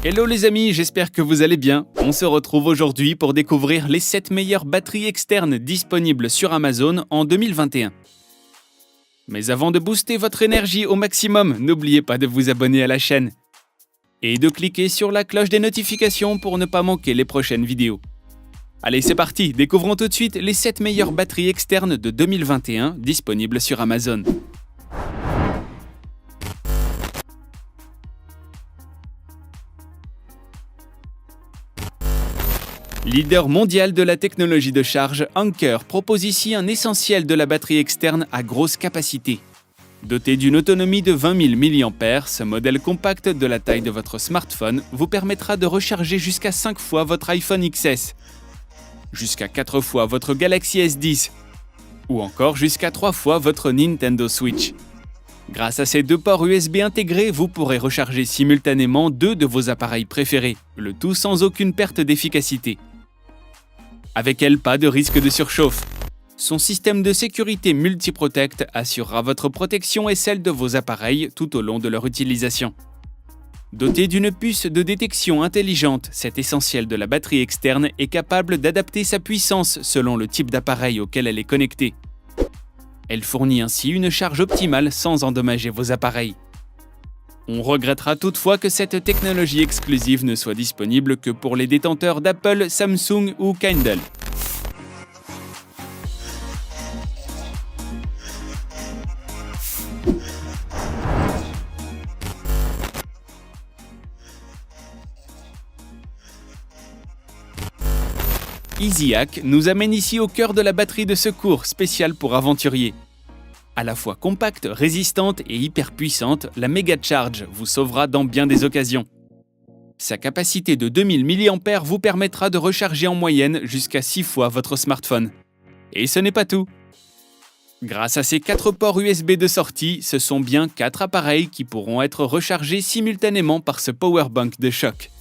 Hello les amis, j'espère que vous allez bien. On se retrouve aujourd'hui pour découvrir les 7 meilleures batteries externes disponibles sur Amazon en 2021. Mais avant de booster votre énergie au maximum, n'oubliez pas de vous abonner à la chaîne et de cliquer sur la cloche des notifications pour ne pas manquer les prochaines vidéos. Allez, c'est parti, découvrons tout de suite les 7 meilleures batteries externes de 2021 disponibles sur Amazon. Leader mondial de la technologie de charge, Anker propose ici un essentiel de la batterie externe à grosse capacité. Doté d'une autonomie de 20 000 mAh, ce modèle compact de la taille de votre smartphone vous permettra de recharger jusqu'à 5 fois votre iPhone XS, jusqu'à 4 fois votre Galaxy S10 ou encore jusqu'à 3 fois votre Nintendo Switch. Grâce à ces 2 ports USB intégrés, vous pourrez recharger simultanément 2 de vos appareils préférés, le tout sans aucune perte d'efficacité. Avec elle, pas de risque de surchauffe. Son système de sécurité Multi-Protect assurera votre protection et celle de vos appareils tout au long de leur utilisation. Doté d'une puce de détection intelligente, cet essentiel de la batterie externe est capable d'adapter sa puissance selon le type d'appareil auquel elle est connectée. Elle fournit ainsi une charge optimale sans endommager vos appareils. On regrettera toutefois que cette technologie exclusive ne soit disponible que pour les détenteurs d'Apple, Samsung ou Kindle. EasyHack nous amène ici au cœur de la batterie de secours spéciale pour aventuriers. À la fois compacte, résistante et hyper puissante, la Mega Charge vous sauvera dans bien des occasions. Sa capacité de 2000 mAh vous permettra de recharger en moyenne jusqu'à 6 fois votre smartphone. Et ce n'est pas tout. Grâce à ses 4 ports USB de sortie, ce sont bien 4 appareils qui pourront être rechargés simultanément par ce powerbank de choc.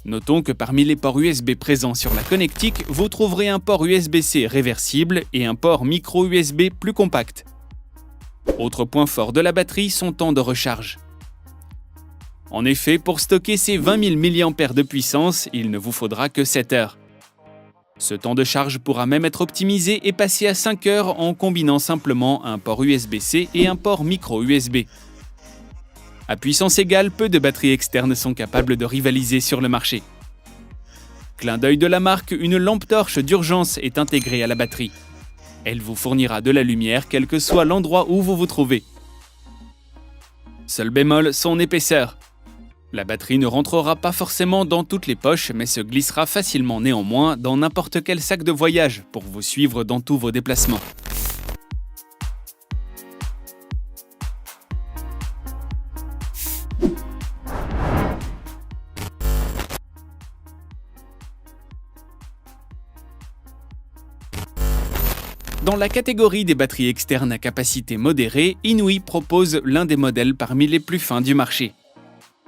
Notons que parmi les ports USB présents sur la connectique, vous trouverez un port USB-C réversible et un port micro USB plus compact. Autre point fort de la batterie, son temps de recharge. En effet, pour stocker ces 20 000 mAh de puissance, il ne vous faudra que 7 heures. Ce temps de charge pourra même être optimisé et passer à 5 heures en combinant simplement un port USB-C et un port micro USB. À puissance égale, peu de batteries externes sont capables de rivaliser sur le marché. Clin d'œil de la marque, une lampe torche d'urgence est intégrée à la batterie. Elle vous fournira de la lumière quel que soit l'endroit où vous vous trouvez. Seul bémol, son épaisseur. La batterie ne rentrera pas forcément dans toutes les poches, mais se glissera facilement néanmoins dans n'importe quel sac de voyage pour vous suivre dans tous vos déplacements. Dans la catégorie des batteries externes à capacité modérée, Inouï propose l'un des modèles parmi les plus fins du marché.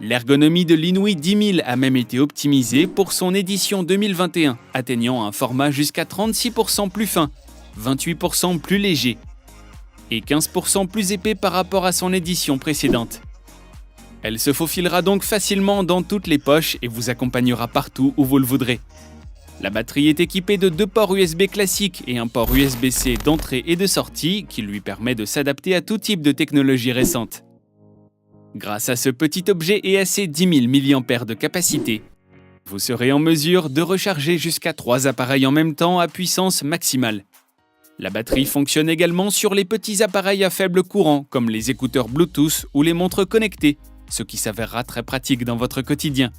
L'ergonomie de l'Inouï 10 000 a même été optimisée pour son édition 2021, atteignant un format jusqu'à 36% plus fin, 28% plus léger et 15% plus épais par rapport à son édition précédente. Elle se faufilera donc facilement dans toutes les poches et vous accompagnera partout où vous le voudrez. La batterie est équipée de 2 ports USB classiques et un port USB-C d'entrée et de sortie qui lui permet de s'adapter à tout type de technologie récente. Grâce à ce petit objet et à ses 10 000 mAh de capacité, vous serez en mesure de recharger jusqu'à 3 appareils en même temps à puissance maximale. La batterie fonctionne également sur les petits appareils à faible courant comme les écouteurs Bluetooth ou les montres connectées, ce qui s'avérera très pratique dans votre quotidien.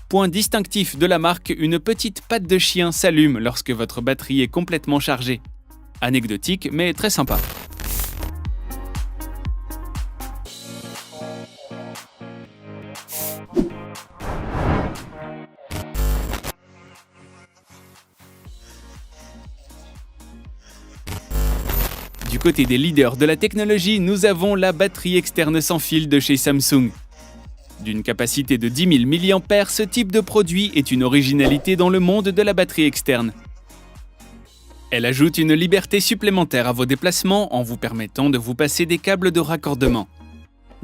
Point distinctif de la marque, une petite patte de chien s'allume lorsque votre batterie est complètement chargée. Anecdotique, mais très sympa. Du côté des leaders de la technologie, nous avons la batterie externe sans fil de chez Samsung. D'une capacité de 10 000 mAh, ce type de produit est une originalité dans le monde de la batterie externe. Elle ajoute une liberté supplémentaire à vos déplacements en vous permettant de vous passer des câbles de raccordement.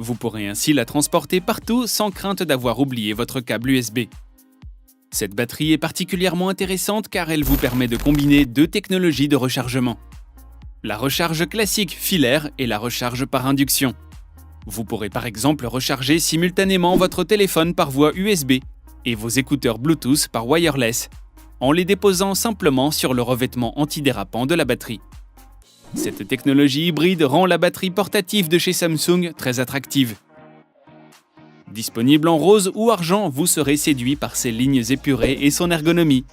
Vous pourrez ainsi la transporter partout sans crainte d'avoir oublié votre câble USB. Cette batterie est particulièrement intéressante car elle vous permet de combiner deux technologies de rechargement. La recharge classique filaire et la recharge par induction. Vous pourrez par exemple recharger simultanément votre téléphone par voie USB et vos écouteurs Bluetooth par wireless, en les déposant simplement sur le revêtement antidérapant de la batterie. Cette technologie hybride rend la batterie portative de chez Samsung très attractive. Disponible en rose ou argent, vous serez séduit par ses lignes épurées et son ergonomie.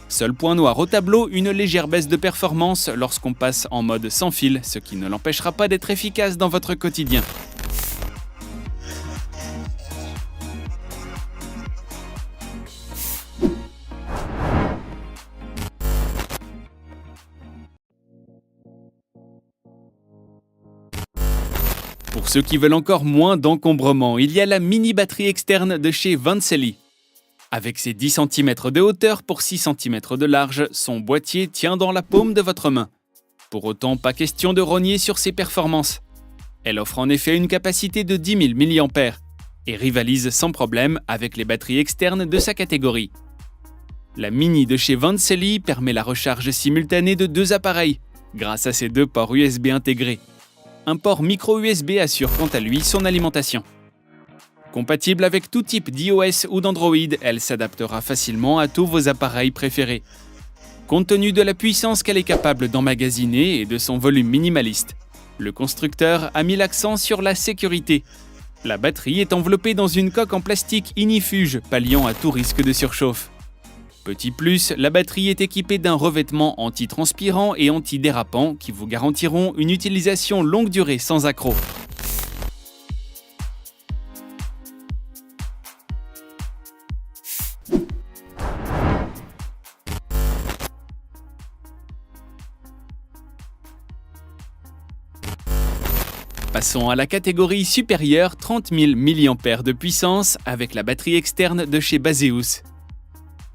Seul point noir au tableau, une légère baisse de performance lorsqu'on passe en mode sans fil, ce qui ne l'empêchera pas d'être efficace dans votre quotidien. Pour ceux qui veulent encore moins d'encombrement, il y a la mini batterie externe de chez Vanseli. Avec ses 10 cm de hauteur pour 6 cm de large, son boîtier tient dans la paume de votre main. Pour autant, pas question de rogner sur ses performances. Elle offre en effet une capacité de 10 000 mAh et rivalise sans problème avec les batteries externes de sa catégorie. La mini de chez Vanseli permet la recharge simultanée de deux appareils, grâce à ses deux ports USB intégrés. Un port micro USB assure quant à lui son alimentation. Compatible avec tout type d'iOS ou d'Android, elle s'adaptera facilement à tous vos appareils préférés. Compte tenu de la puissance qu'elle est capable d'emmagasiner et de son volume minimaliste, le constructeur a mis l'accent sur la sécurité. La batterie est enveloppée dans une coque en plastique ignifuge, palliant à tout risque de surchauffe. Petit plus, la batterie est équipée d'un revêtement anti-transpirant et anti-dérapant qui vous garantiront une utilisation longue durée sans accroc. Passons à la catégorie supérieure, 30 000 mAh de puissance avec la batterie externe de chez Baseus.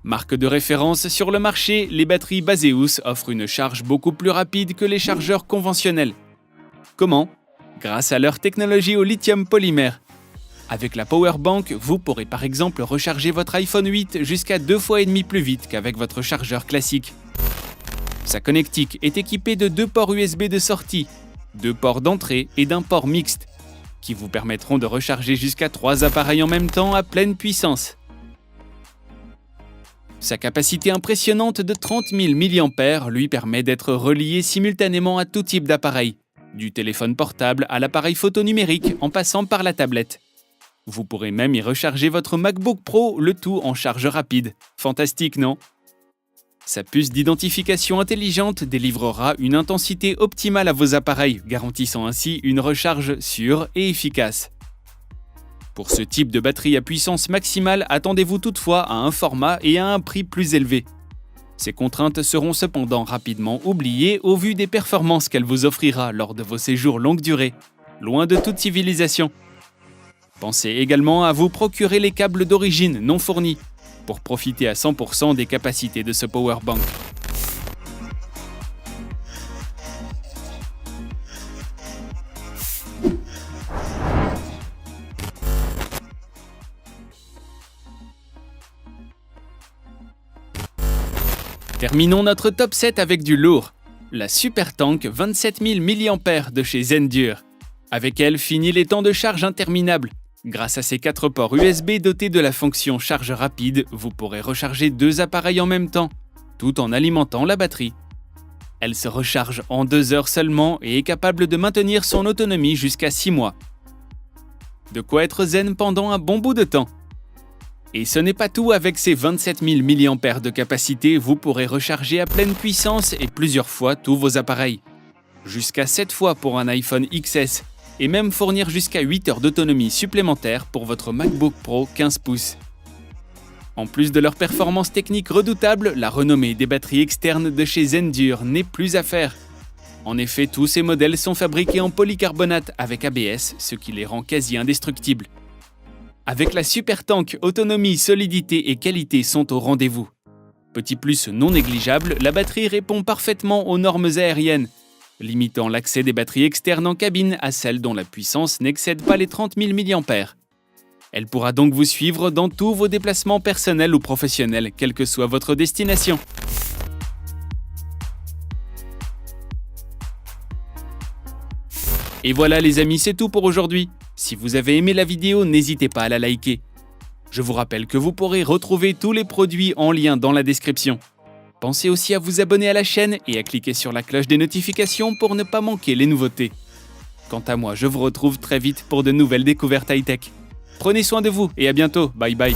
Marque de référence sur le marché, les batteries Baseus offrent une charge beaucoup plus rapide que les chargeurs conventionnels. Comment ? Grâce à leur technologie au lithium polymère. Avec la Powerbank, vous pourrez par exemple recharger votre iPhone 8 jusqu'à 2,5 fois plus vite qu'avec votre chargeur classique. Sa connectique est équipée de deux ports USB de sortie, deux ports d'entrée et d'un port mixte, qui vous permettront de recharger jusqu'à 3 appareils en même temps à pleine puissance. Sa capacité impressionnante de 30 000 mAh lui permet d'être relié simultanément à tout type d'appareil, du téléphone portable à l'appareil photo numérique en passant par la tablette. Vous pourrez même y recharger votre MacBook Pro, le tout en charge rapide. Fantastique, non ? Sa puce d'identification intelligente délivrera une intensité optimale à vos appareils, garantissant ainsi une recharge sûre et efficace. Pour ce type de batterie à puissance maximale, attendez-vous toutefois à un format et à un prix plus élevé. Ces contraintes seront cependant rapidement oubliées au vu des performances qu'elle vous offrira lors de vos séjours longue durée, loin de toute civilisation. Pensez également à vous procurer les câbles d'origine non fournis pour profiter à 100% des capacités de ce powerbank. Terminons notre top 7 avec du lourd, la SuperTank 27 000 mAh de chez Zendure. Avec elle, fini les temps de charge interminables. Grâce à ses 4 ports USB dotés de la fonction charge rapide, vous pourrez recharger 2 appareils en même temps, tout en alimentant la batterie. Elle se recharge en 2 heures seulement et est capable de maintenir son autonomie jusqu'à 6 mois. De quoi être zen pendant un bon bout de temps. Et ce n'est pas tout, avec ses 27 000 mAh de capacité, vous pourrez recharger à pleine puissance et plusieurs fois tous vos appareils. Jusqu'à 7 fois pour un iPhone XS, et même fournir jusqu'à 8 heures d'autonomie supplémentaire pour votre MacBook Pro 15 pouces. En plus de leur performance technique redoutable, la renommée des batteries externes de chez Zendure n'est plus à faire. En effet, tous ces modèles sont fabriqués en polycarbonate avec ABS, ce qui les rend quasi indestructibles. Avec la SuperTank, autonomie, solidité et qualité sont au rendez-vous. Petit plus non négligeable, la batterie répond parfaitement aux normes aériennes. limitant l'accès des batteries externes en cabine à celles dont la puissance n'excède pas les 30 000 mAh. Elle pourra donc vous suivre dans tous vos déplacements personnels ou professionnels, quelle que soit votre destination. Et voilà les amis, c'est tout pour aujourd'hui. Si vous avez aimé la vidéo, n'hésitez pas à la liker. Je vous rappelle que vous pourrez retrouver tous les produits en lien dans la description. Pensez aussi à vous abonner à la chaîne et à cliquer sur la cloche des notifications pour ne pas manquer les nouveautés. Quant à moi, je vous retrouve très vite pour de nouvelles découvertes high-tech. Prenez soin de vous et à bientôt, bye bye.